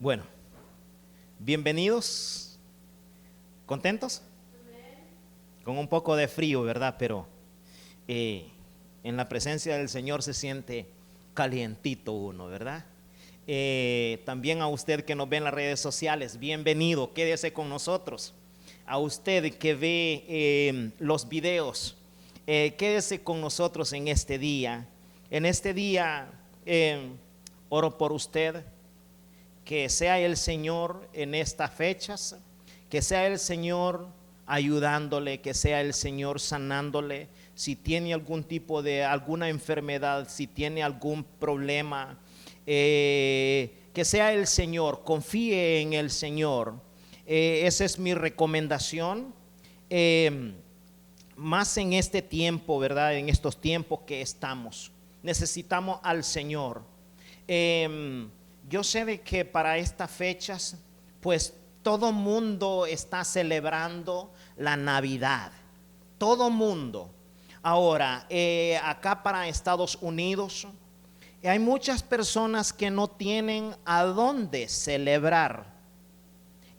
Bueno, bienvenidos. ¿Contentos? Con un poco de frío, ¿verdad? Pero en la presencia del Señor se siente calientito uno, ¿verdad? También a usted que nos ve en las redes sociales, bienvenido, quédese con nosotros. A usted que ve los videos, quédese con nosotros en este día. En este día oro por usted, que sea el Señor en estas fechas, que sea el Señor ayudándole, que sea el Señor sanándole. Si tiene algún tipo de alguna enfermedad, si tiene algún problema, que sea el Señor, confíe en el Señor. Esa es mi recomendación, más en este tiempo, ¿verdad? En estos tiempos que estamos, necesitamos al Señor. Yo sé de que para estas fechas, pues todo mundo está celebrando la Navidad, todo mundo. Ahora, acá para Estados Unidos, hay muchas personas que no tienen a dónde celebrar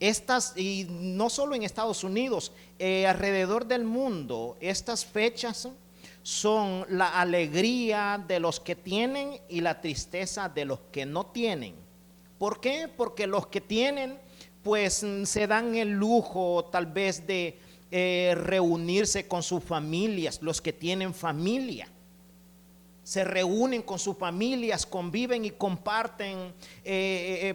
estas, y no solo en Estados Unidos, alrededor del mundo. Estas fechas son la alegría de los que tienen y la tristeza de los que no tienen. ¿Por qué? Porque los que tienen, pues se dan el lujo tal vez de reunirse con sus familias. Los que tienen familia se reúnen con sus familias, conviven y comparten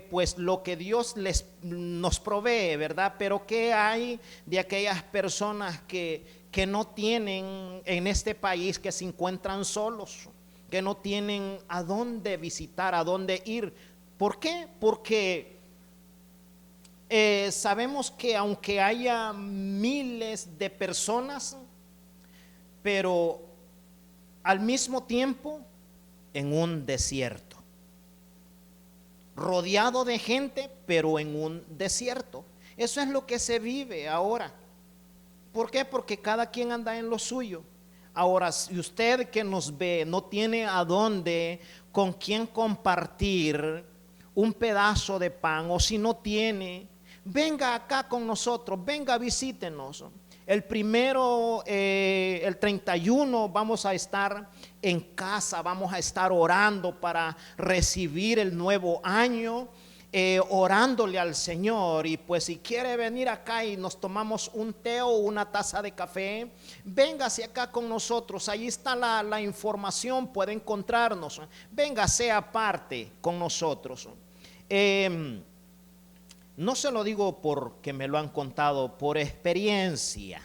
pues lo que Dios nos provee, ¿verdad? Pero ¿qué hay de aquellas personas que no tienen en este país, que se encuentran solos, que no tienen a dónde visitar, a dónde ir? ¿Por qué? Porque sabemos que aunque haya miles de personas, pero al mismo tiempo en un desierto, rodeado de gente, pero en un desierto. Eso es lo que se vive ahora. ¿Por qué? Porque cada quien anda en lo suyo. Ahora, si usted que nos ve no tiene a dónde, con quién compartir un pedazo de pan, o si no tiene, venga acá con nosotros, venga, visítenos. El 31 vamos a estar en casa, vamos a estar orando para recibir el nuevo año, orándole al Señor. Y pues si quiere venir acá y nos tomamos un té o una taza de café, véngase acá con nosotros. Ahí está la información, puede encontrarnos. Venga, sea parte con nosotros. No se lo digo porque me lo han contado, por experiencia,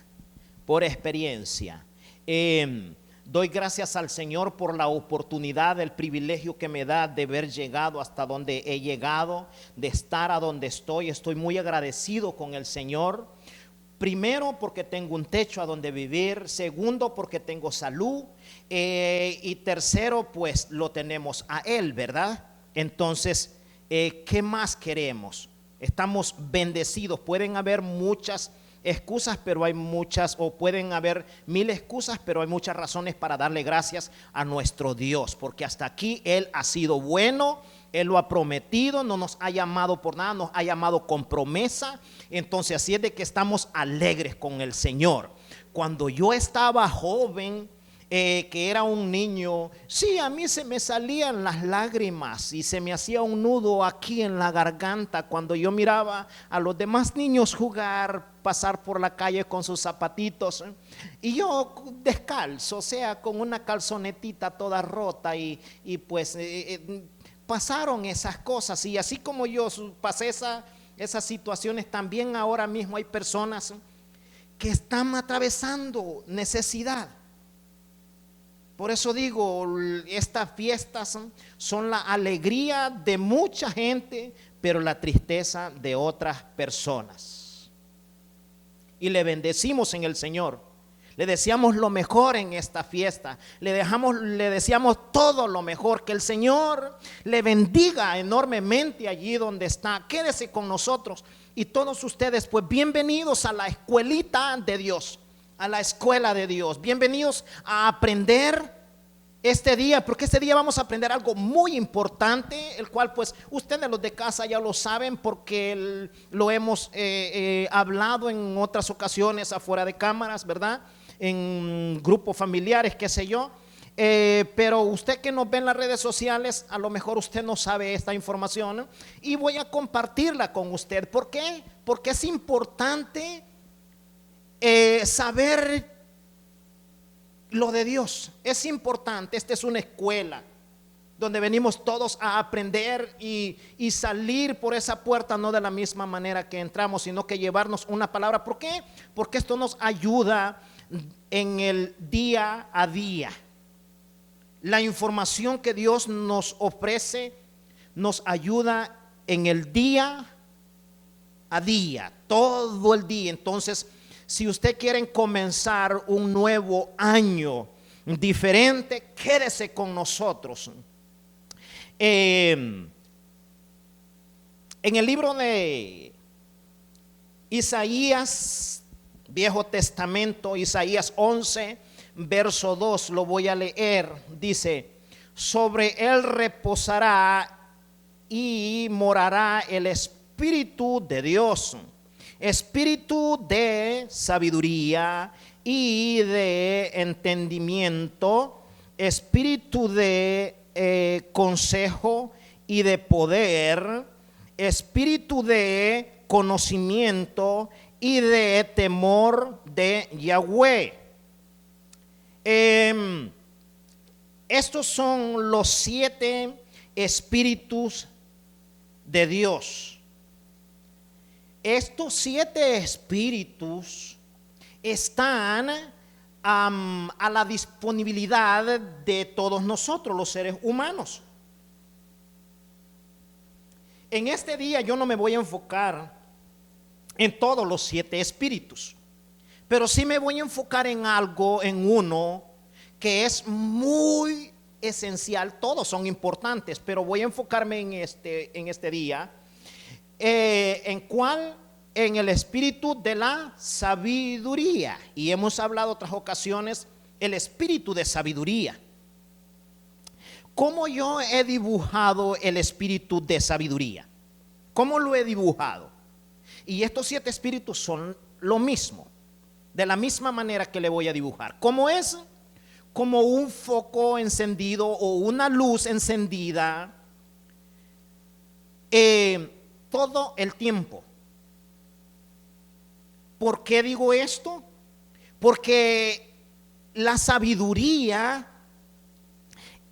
por experiencia. Doy gracias al Señor por la oportunidad, el privilegio que me da de haber llegado hasta donde he llegado, de estar a donde estoy. Estoy muy agradecido con el Señor. Primero, porque tengo un techo a donde vivir. Segundo, porque tengo salud. Y tercero, pues lo tenemos a Él, ¿verdad? Entonces, ¿qué más queremos? Estamos bendecidos. Pueden haber muchas excusas, pero hay muchas, o pueden haber mil excusas, pero hay muchas razones para darle gracias a nuestro Dios, porque hasta aquí Él ha sido bueno. Él lo ha prometido, no nos ha llamado por nada, nos ha llamado con promesa. Entonces así es de que estamos alegres con el Señor. Cuando yo estaba joven, que era un niño, sí, a mí se me salían las lágrimas y se me hacía un nudo aquí en la garganta cuando yo miraba a los demás niños jugar, pasar por la calle con sus zapatitos, y yo descalzo, o sea, con una calzonetita toda rota, y pues pasaron esas cosas. Y así como yo pasé esas situaciones, también ahora mismo hay personas que están atravesando necesidad. Por eso digo, estas fiestas son la alegría de mucha gente, pero la tristeza de otras personas. Y le bendecimos en el Señor. Le deseamos lo mejor en esta fiesta. Le deseamos todo lo mejor. Que el Señor le bendiga enormemente allí donde está. Quédese con nosotros. Y todos ustedes, pues bienvenidos a la escuelita de Dios, a la escuela de Dios. Bienvenidos a aprender este día, porque este día vamos a aprender algo muy importante, el cual pues ustedes los de casa ya lo saben porque lo hemos hablado en otras ocasiones afuera de cámaras, ¿verdad? En grupos familiares, qué sé yo. Pero usted que nos ve en las redes sociales, a lo mejor usted no sabe esta información y voy a compartirla con usted. ¿Por qué? Porque es importante saber lo de Dios. Es importante. Esta es una escuela donde venimos todos a aprender y salir por esa puerta no de la misma manera que entramos, sino que llevarnos una palabra. ¿Por qué? Porque esto nos ayuda en el día a día. La información que Dios nos ofrece nos ayuda en el día a día, todo el día. Entonces, si usted quiere comenzar un nuevo año diferente, quédese con nosotros. En el libro de Isaías, Viejo Testamento, Isaías 11, verso 2, lo voy a leer. Dice: sobre él reposará y morará el Espíritu de Dios, espíritu de sabiduría y de entendimiento, espíritu de consejo y de poder, espíritu de conocimiento y de temor de Yahweh. Estos son los 7 espíritus de Dios. Estos 7 espíritus están a la disponibilidad de todos nosotros, los seres humanos. En este día yo no me voy a enfocar en todos los 7 espíritus, pero sí me voy a enfocar en algo, en uno que es muy esencial. Todos son importantes, pero voy a enfocarme en este día. ¿En cuál? En el espíritu de la sabiduría. Y hemos hablado otras ocasiones, el espíritu de sabiduría. ¿Cómo yo he dibujado el espíritu de sabiduría? ¿Cómo lo he dibujado? Y estos 7 espíritus son lo mismo, de la misma manera que le voy a dibujar. ¿Cómo es? Como un foco encendido o una luz encendida todo el tiempo. ¿Por qué digo esto? Porque la sabiduría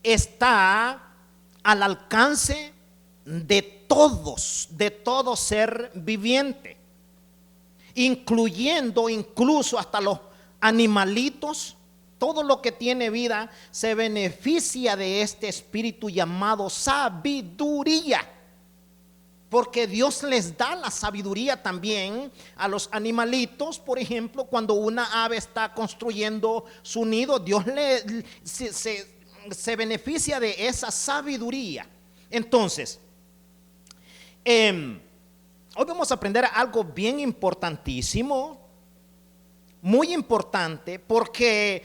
está al alcance de todos, de todo ser viviente, incluyendo incluso hasta los animalitos. Todo lo que tiene vida se beneficia de este espíritu llamado sabiduría, porque Dios les da la sabiduría también a los animalitos. Por ejemplo, cuando una ave está construyendo su nido, Dios se beneficia de esa sabiduría. Entonces, hoy vamos a aprender algo bien importantísimo, muy importante, porque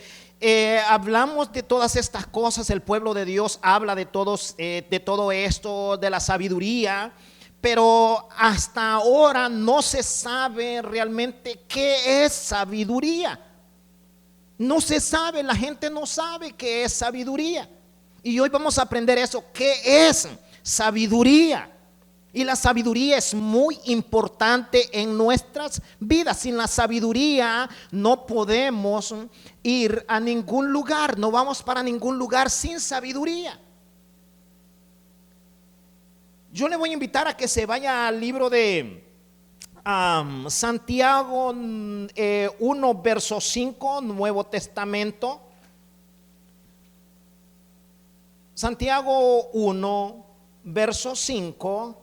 hablamos de todas estas cosas. El pueblo de Dios habla de todo esto, de la sabiduría, pero hasta ahora no se sabe realmente qué es sabiduría. No se sabe, la gente no sabe qué es sabiduría. Y hoy vamos a aprender eso, qué es sabiduría. Y la sabiduría es muy importante en nuestras vidas. Sin la sabiduría no podemos ir a ningún lugar, no vamos para ningún lugar sin sabiduría. Yo le voy a invitar a que se vaya al libro de Santiago 1, verso 5, Nuevo Testamento. Santiago 1, verso 5.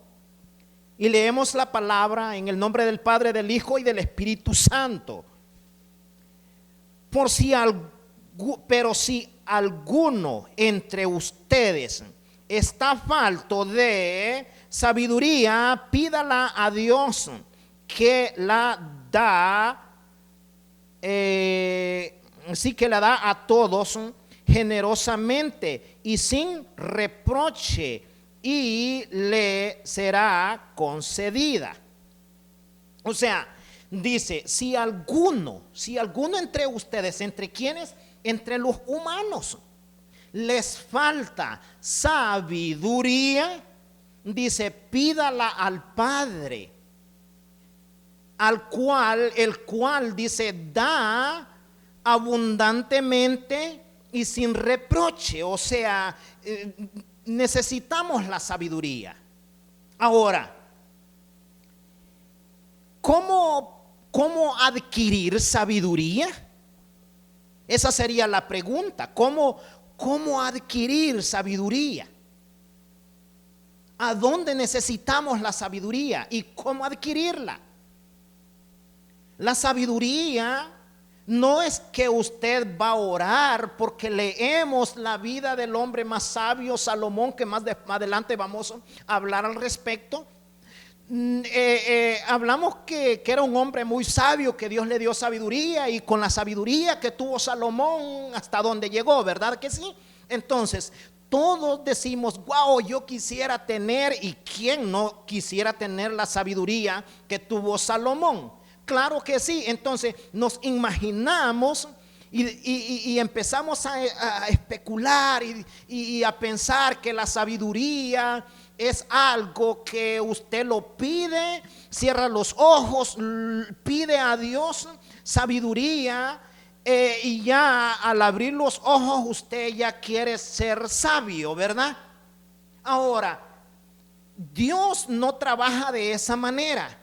Y leemos la palabra en el nombre del Padre, del Hijo y del Espíritu Santo. Pero si alguno entre ustedes está falto de sabiduría, pídala a Dios, que la da, sí que la da a todos generosamente y sin reproche, y le será concedida. O sea, dice, si alguno entre ustedes, ¿entre quiénes? Entre los humanos, les falta sabiduría, dice, pídala al Padre, el cual dice, da abundantemente y sin reproche. O sea, necesitamos la sabiduría. Ahora, ¿cómo adquirir sabiduría? Esa sería la pregunta. ¿Cómo adquirir sabiduría? ¿A dónde necesitamos la sabiduría y cómo adquirirla? La sabiduría no es que usted va a orar porque leemos la vida del hombre más sabio, Salomón, que más adelante vamos a hablar al respecto. Hablamos que era un hombre muy sabio, que Dios le dio sabiduría, y con la sabiduría que tuvo Salomón hasta donde llegó, ¿verdad que sí? Entonces, todos decimos, wow, yo quisiera tener, y quién no quisiera tener la sabiduría que tuvo Salomón. Claro que sí. Entonces nos imaginamos y empezamos a especular y a pensar que la sabiduría es algo que usted lo pide, cierra los ojos, pide a Dios sabiduría, y ya al abrir los ojos usted ya quiere ser sabio, ¿verdad? Ahora, Dios no trabaja de esa manera.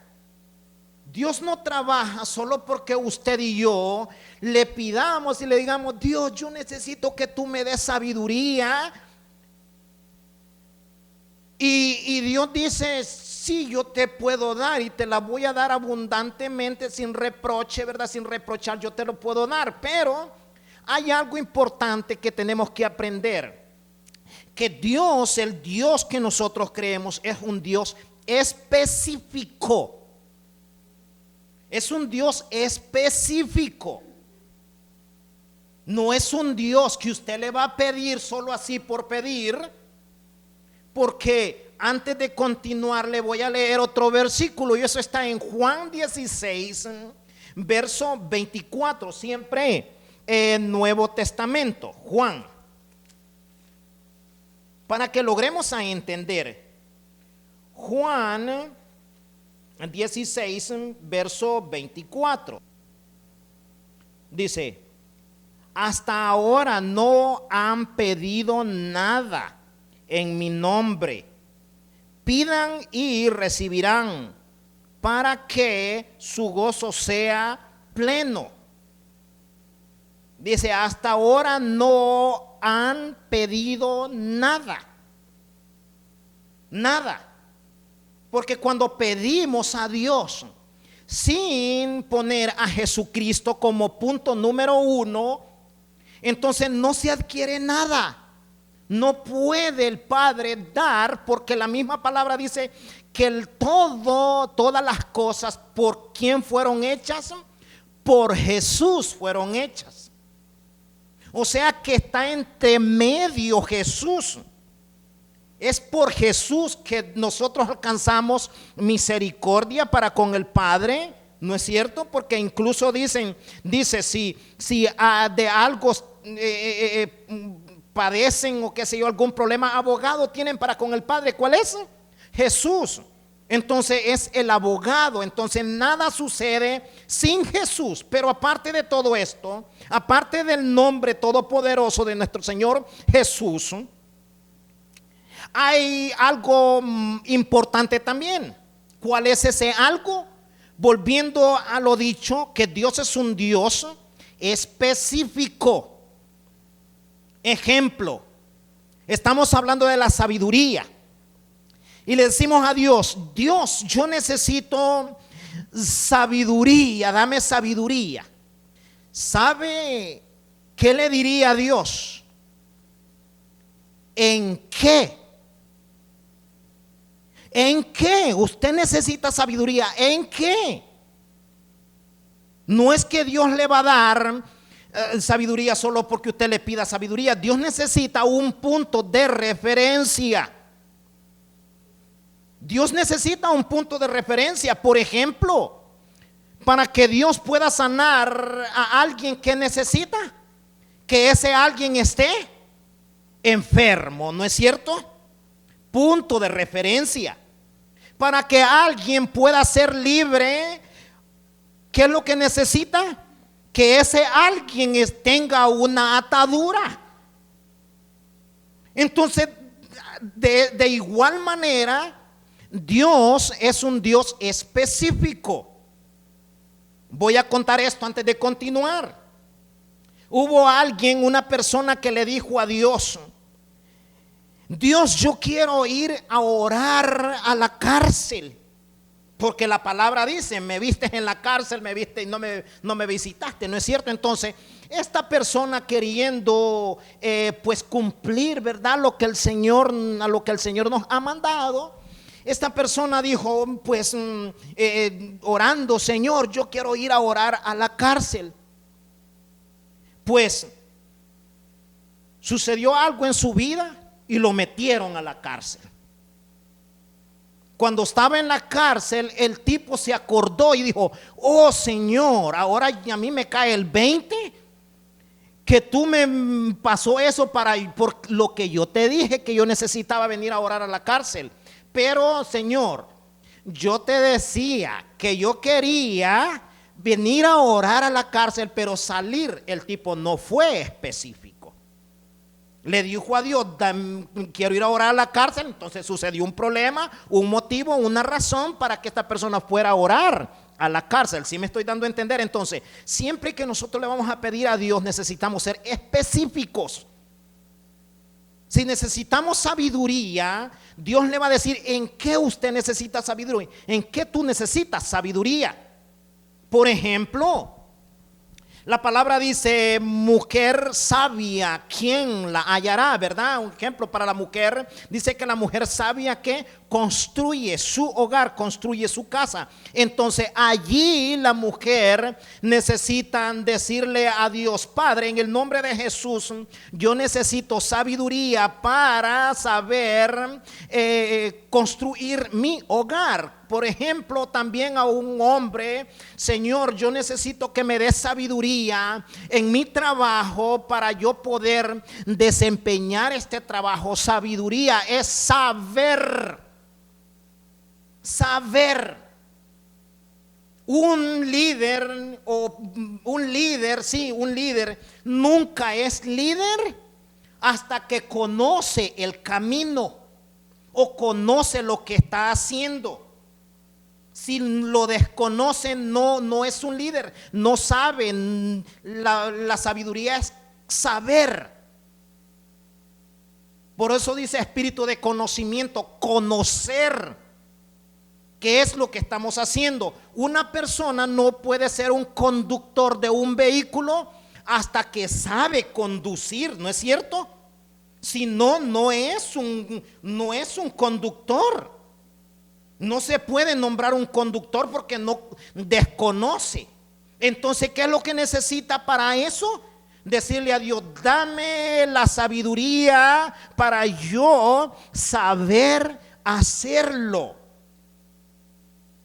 Dios no trabaja solo porque usted y yo le pidamos y le digamos, Dios, yo necesito que tú me des sabiduría. Y Dios dice, sí, yo te puedo dar y te la voy a dar abundantemente, sin reproche, ¿verdad? Sin reprochar, yo te lo puedo dar. Pero hay algo importante que tenemos que aprender. Que Dios, el Dios que nosotros creemos, es un Dios específico. Es un Dios específico. No es un Dios que usted le va a pedir solo así por pedir. Porque antes de continuar le voy a leer otro versículo, y eso está en Juan 16, verso 24, siempre en Nuevo Testamento. Juan, para que logremos a entender. Juan 16, verso 24. Dice, hasta ahora no han pedido nada en mi nombre. Pidan y recibirán, para que su gozo sea pleno. Dice, hasta ahora no han pedido nada. Nada. Porque cuando pedimos a Dios sin poner a Jesucristo como punto número uno, entonces no se adquiere nada. No puede el Padre dar, porque la misma palabra dice que todas las cosas, ¿por quién fueron hechas? Por Jesús fueron hechas. O sea que está entre medio Jesús. Es por Jesús que nosotros alcanzamos misericordia para con el Padre, ¿no es cierto? Porque incluso dice si de algo padecen o qué sé yo, algún problema, abogado tienen para con el Padre. ¿Cuál es? Jesús. Entonces es el abogado. Entonces nada sucede sin Jesús. Pero aparte de todo esto, aparte del nombre todopoderoso de nuestro Señor Jesús, hay algo importante también. ¿Cuál es ese algo? Volviendo a lo dicho, que Dios es un Dios específico. Ejemplo, estamos hablando de la sabiduría y le decimos a Dios, Dios, yo necesito sabiduría, dame sabiduría. ¿Sabe qué le diría a Dios? ¿En qué? ¿En qué? Usted necesita sabiduría. ¿En qué? No es que Dios le va a dar sabiduría solo porque usted le pida sabiduría. Dios necesita un punto de referencia. Dios necesita un punto de referencia. Por ejemplo, para que Dios pueda sanar a alguien que necesita, que ese alguien esté enfermo, ¿no es cierto? Punto de referencia. Para que alguien pueda ser libre, ¿qué es lo que necesita? Que ese alguien tenga una atadura. Entonces, de igual manera, Dios es un Dios específico. Voy a contar esto antes de continuar. Hubo alguien, una persona que le dijo a Dios: Dios, yo quiero ir a orar a la cárcel, porque la palabra dice, me viste en la cárcel, me viste y no me visitaste, ¿no es cierto? Entonces, esta persona queriendo pues cumplir, ¿verdad?, a lo que el Señor nos ha mandado. Esta persona dijo, pues orando, Señor, yo quiero ir a orar a la cárcel. Pues sucedió algo en su vida y lo metieron a la cárcel. Cuando estaba en la cárcel, el tipo se acordó y dijo: oh Señor, ahora a mí me cae el 20 que tú me pasó eso por lo que yo te dije que yo necesitaba venir a orar a la cárcel. Pero Señor, yo te decía que yo quería venir a orar a la cárcel, pero salir. El tipo no fue específico. Le dijo a Dios: quiero ir a orar a la cárcel. Entonces sucedió un problema, un motivo, una razón para que esta persona fuera a orar a la cárcel. ¿Sí me estoy dando a entender? Entonces, siempre que nosotros le vamos a pedir a Dios, necesitamos ser específicos. Si necesitamos sabiduría, Dios le va a decir en qué usted necesita sabiduría, en qué tú necesitas sabiduría. Por ejemplo, la palabra dice: mujer sabia, ¿quién la hallará? ¿Verdad? Un ejemplo para la mujer, dice que la mujer sabia que construye su hogar, construye su casa. Entonces allí la mujer necesita decirle a Dios: Padre, en el nombre de Jesús, yo necesito sabiduría para saber construir mi hogar. Por ejemplo, también a un hombre: Señor, yo necesito que me des sabiduría en mi trabajo para yo poder desempeñar este trabajo. Sabiduría es saber. Un líder nunca es líder hasta que conoce el camino o conoce lo que está haciendo. Si lo desconoce, no es un líder, no sabe. La sabiduría es saber. Por eso dice espíritu de conocimiento, conocer qué es lo que estamos haciendo. Una persona no puede ser un conductor de un vehículo hasta que sabe conducir, ¿no es cierto? Si no, no es un conductor. No se puede nombrar un conductor porque no desconoce. Entonces, ¿qué es lo que necesita para eso? Decirle a Dios: dame la sabiduría para yo saber hacerlo.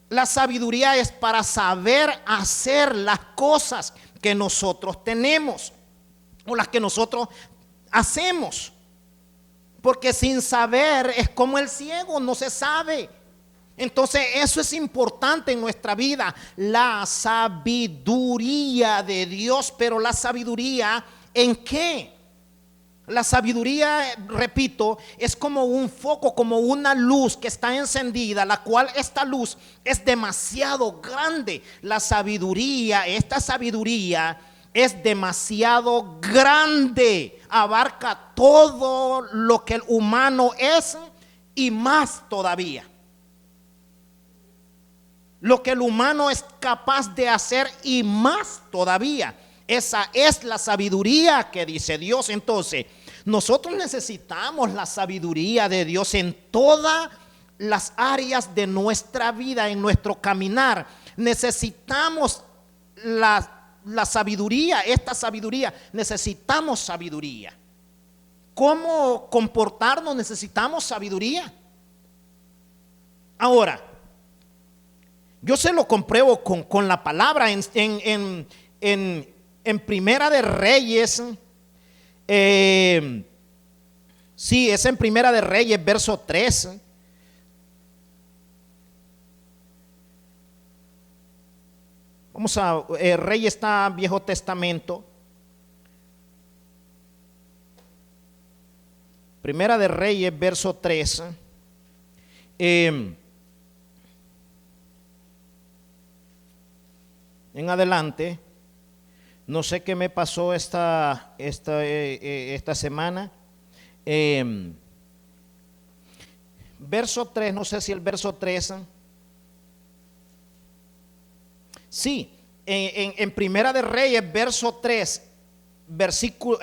La sabiduría es para saber hacer las cosas que nosotros tenemos o las que nosotros hacemos. Porque sin saber es como el ciego, no se sabe. Entonces eso es importante en nuestra vida, la sabiduría de Dios. Pero la sabiduría, ¿en qué? La sabiduría, repito, es como un foco, como una luz que está encendida, la cual esta luz es demasiado grande. Esta sabiduría es demasiado grande, abarca todo lo que el humano es y más todavía. Lo que el humano es capaz de hacer y más todavía. Esa es la sabiduría que dice Dios. Entonces, nosotros necesitamos la sabiduría de Dios en todas las áreas de nuestra vida, en nuestro caminar. Necesitamos la sabiduría, esta sabiduría. Necesitamos sabiduría. ¿Cómo comportarnos? Necesitamos sabiduría. Ahora, yo se lo compruebo con la palabra en Primera de Reyes. Sí, es en Primera de Reyes, verso 3. Vamos a, Rey está Viejo Testamento. Primera de Reyes, verso 3. En adelante, no sé qué me pasó esta semana. Verso 3, no sé si el verso 3. Sí, en Primera de Reyes, verso 3, versículo,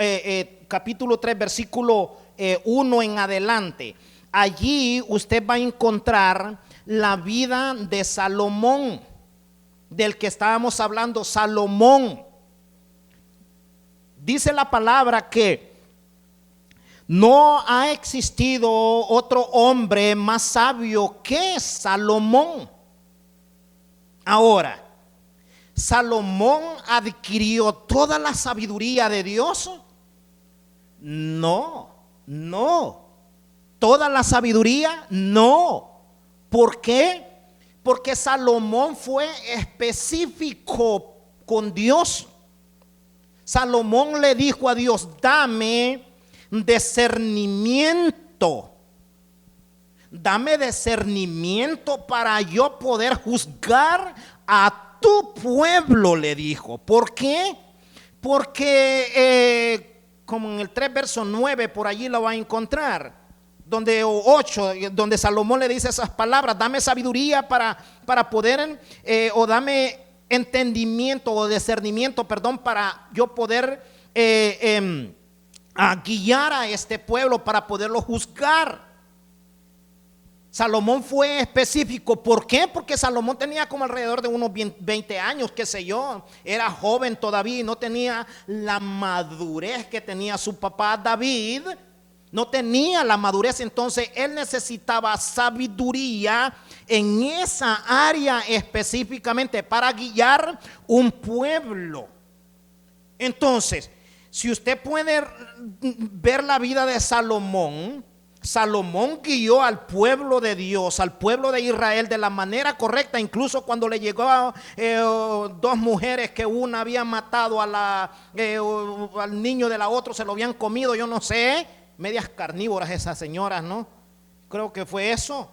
capítulo 3, versículo 1 en adelante. Allí usted va a encontrar la vida de Salomón, del que estábamos hablando, Salomón. Dice la palabra que no ha existido otro hombre más sabio que Salomón. Ahora, ¿Salomón adquirió toda la sabiduría de Dios? No. ¿Toda la sabiduría? No. ¿Por qué? Porque Salomón fue específico con Dios. Salomón le dijo a Dios: dame discernimiento. Dame discernimiento para yo poder juzgar a tu pueblo, le dijo. ¿Por qué? Porque como en el 3 verso 9, por allí lo va a encontrar, donde, o 8, donde Salomón le dice esas palabras: dame sabiduría para poder, o dame entendimiento o discernimiento, perdón, para yo poder a guiar a este pueblo, para poderlo juzgar. Salomón fue específico. ¿Por qué? Porque Salomón tenía como alrededor de unos 20 años, qué sé yo. Era joven todavía y no tenía la madurez que tenía su papá David. No tenía la madurez, entonces él necesitaba sabiduría en esa área específicamente para guiar un pueblo. Entonces, si usted puede ver la vida de Salomón, Salomón guió al pueblo de Dios, al pueblo de Israel de la manera correcta. Incluso cuando le llegó a dos mujeres que una había matado a al niño de la otra, se lo habían comido, yo no sé, medias carnívoras esas señoras, ¿no? Creo que fue eso.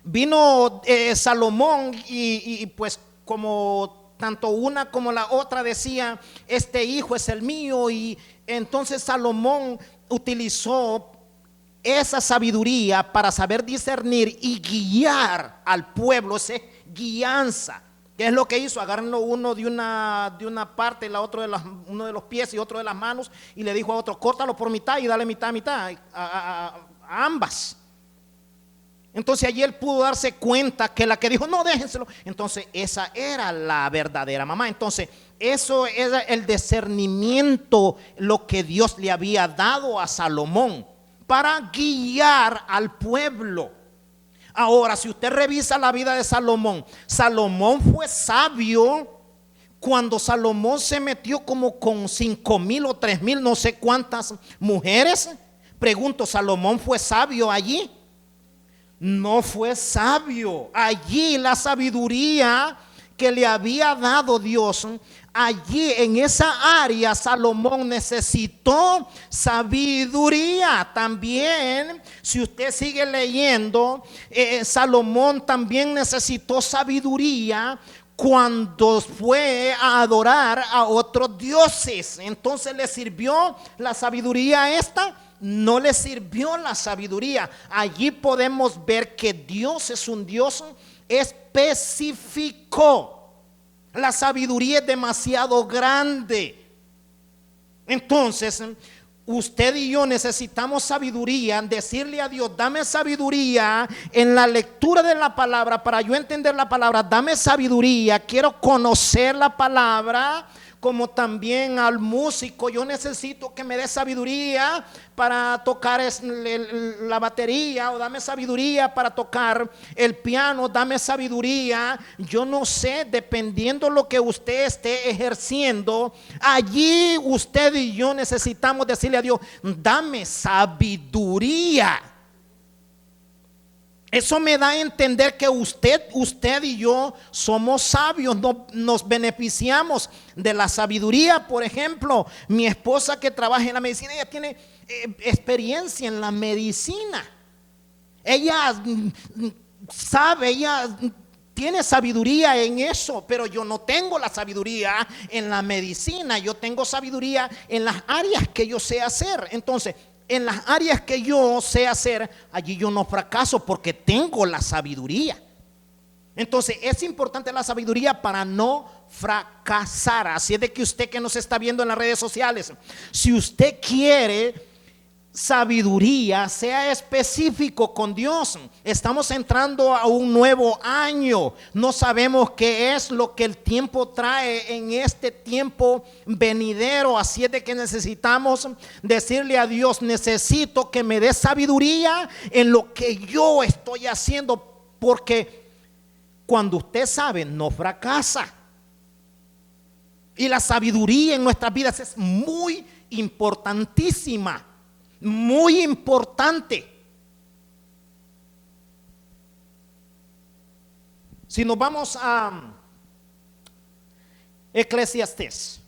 Vino Salomón y pues como tanto una como la otra decía: este hijo es el mío. Y entonces Salomón utilizó esa sabiduría para saber discernir y guiar al pueblo, esa guianza. ¿Qué es lo que hizo? Agarrarlo uno de una parte y la otra uno de los pies y otro de las manos, y le dijo a otro: córtalo por mitad y dale mitad a ambas. Entonces allí él pudo darse cuenta que la que dijo no, déjenselo, entonces esa era la verdadera mamá. Entonces eso era el discernimiento, lo que Dios le había dado a Salomón para guiar al pueblo. Ahora, si usted revisa la vida de Salomón, Salomón fue sabio cuando Salomón se metió como con 5,000 o 3,000, no sé cuántas mujeres. Pregunto, ¿Salomón fue sabio allí? No fue sabio. Allí la sabiduría que le había dado Dios, allí en esa área Salomón necesitó sabiduría. También, si usted sigue leyendo, Salomón también necesitó sabiduría cuando fue a adorar a otros dioses. Entonces, ¿le sirvió la sabiduría esta? No le sirvió la sabiduría. Allí podemos ver que Dios es un Dios específico. La sabiduría es demasiado grande. Entonces, usted y yo necesitamos sabiduría, decirle a Dios, dame sabiduría en la lectura de la palabra para yo entender la palabra, dame sabiduría, quiero conocer la palabra. Como también al músico, yo necesito que me dé sabiduría para tocar la batería, o dame sabiduría para tocar el piano, dame sabiduría. Yo no sé, dependiendo lo que usted esté ejerciendo, allí usted y yo necesitamos decirle a Dios, dame sabiduría. Eso me da a entender que usted y yo somos sabios, nos beneficiamos de la sabiduría. Por ejemplo, mi esposa que trabaja en la medicina, ella tiene experiencia en la medicina. Ella sabe, ella tiene sabiduría en eso, pero yo no tengo la sabiduría en la medicina. Yo tengo sabiduría en las áreas que yo sé hacer. Entonces, en las áreas que yo sé hacer, allí yo no fracaso porque tengo la sabiduría. Entonces es importante la sabiduría para no fracasar. Así es de que usted que nos está viendo en las redes sociales, si usted quiere sabiduría, sea específico con Dios. Estamos entrando a un nuevo año. No sabemos qué es lo que el tiempo trae en este tiempo venidero. Así es de que necesitamos decirle a Dios, necesito que me dé sabiduría en lo que yo estoy haciendo, porque cuando usted sabe, no fracasa. Y la sabiduría en nuestras vidas es muy importantísima. Muy importante. Si nos vamos a Eclesiastés,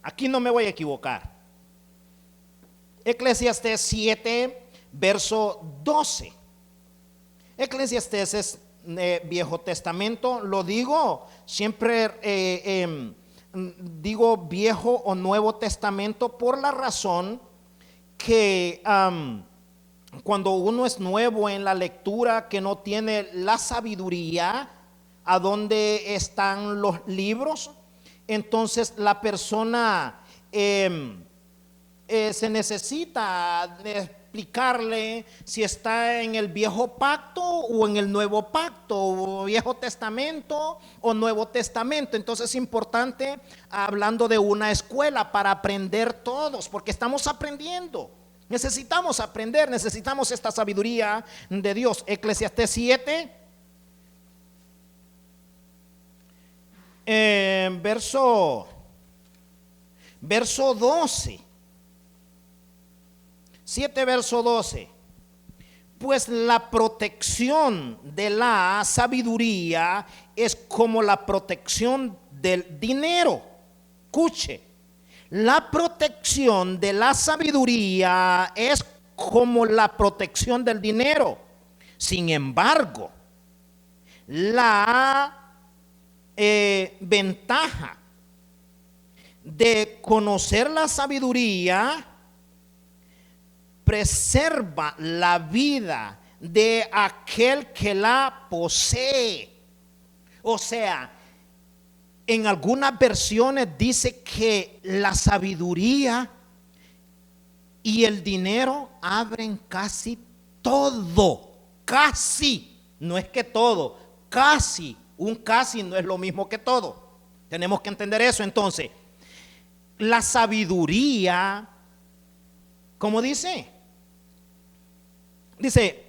aquí no me voy a equivocar. Eclesiastés 7, verso 12. Eclesiastés es Viejo Testamento. Lo digo siempre, digo Viejo o Nuevo Testamento por la razón que cuando uno es nuevo en la lectura, que no tiene la sabiduría a dónde están los libros, entonces la persona se necesita explicarle si está en el viejo pacto o en el nuevo pacto, o Viejo Testamento o Nuevo Testamento. Entonces es importante, hablando de una escuela, para aprender todos, porque estamos aprendiendo. Necesitamos aprender, necesitamos esta sabiduría de Dios. Eclesiastés 7, verso 12. 7, verso 12. Pues la protección de la sabiduría es como la protección del dinero. Escuche, la protección de la sabiduría es como la protección del dinero. Sin embargo, la ventaja de conocer la sabiduría preserva la vida de aquel que la posee. O sea, en algunas versiones dice que la sabiduría y el dinero abren casi todo. Casi, no es que todo, casi. Un casi no es lo mismo que todo. Tenemos que entender eso. Entonces, la sabiduría, ¿cómo dice? Dice,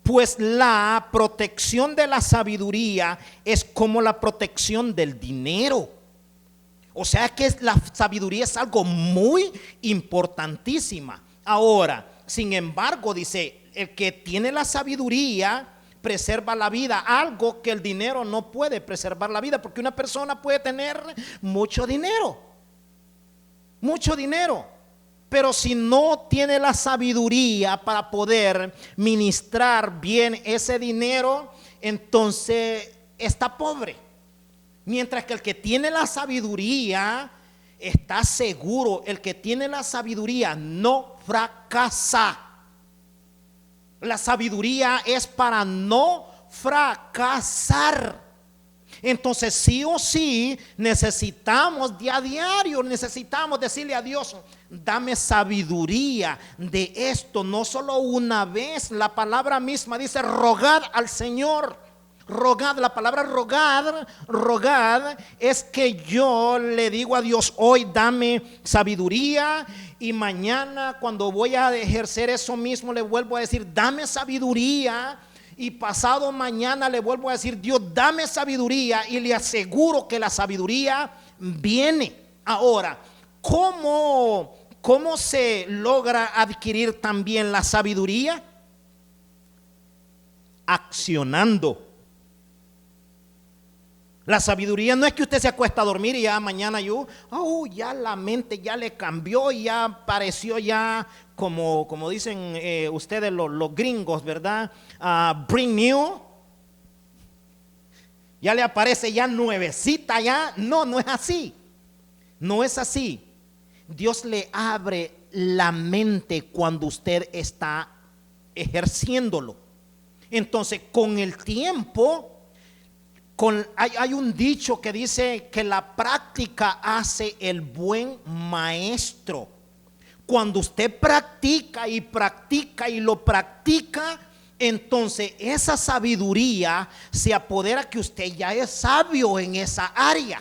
pues la protección de la sabiduría es como la protección del dinero. O sea que la sabiduría es algo muy importantísima. Ahora, sin embargo, dice, el que tiene la sabiduría preserva la vida, algo que el dinero no puede preservar la vida, porque una persona puede tener mucho dinero, pero si no tiene la sabiduría para poder ministrar bien ese dinero, entonces está pobre. Mientras que el que tiene la sabiduría está seguro, el que tiene la sabiduría no fracasa. La sabiduría es para no fracasar. Entonces sí o sí necesitamos de a diario, necesitamos decirle a Dios, dame sabiduría de esto, no solo una vez. La palabra misma dice rogad al Señor. Rogad, la palabra rogad es que yo le digo a Dios, hoy dame sabiduría, y mañana cuando voy a ejercer eso mismo le vuelvo a decir, dame sabiduría. Y pasado mañana le vuelvo a decir, Dios, dame sabiduría, y le aseguro que la sabiduría viene. Ahora, ¿cómo se logra adquirir también la sabiduría? Accionando. La sabiduría no es que usted se acuesta a dormir y ya mañana ya la mente ya le cambió y ya pareció ya como dicen ustedes los gringos, ¿verdad? Bring new. Ya le aparece ya nuevecita ya. No es así. No es así. Dios le abre la mente cuando usted está ejerciéndolo. Entonces, con el tiempo, hay un dicho que dice que la práctica hace el buen maestro. Cuando usted practica y lo practica, entonces esa sabiduría se apodera, que usted ya es sabio en esa área.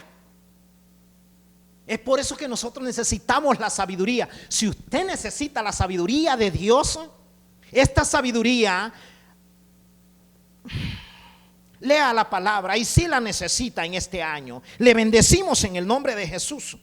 Es por eso que nosotros necesitamos la sabiduría. Si usted necesita la sabiduría de Dios, esta sabiduría, lea la palabra y si la necesita en este año. Le bendecimos en el nombre de Jesús.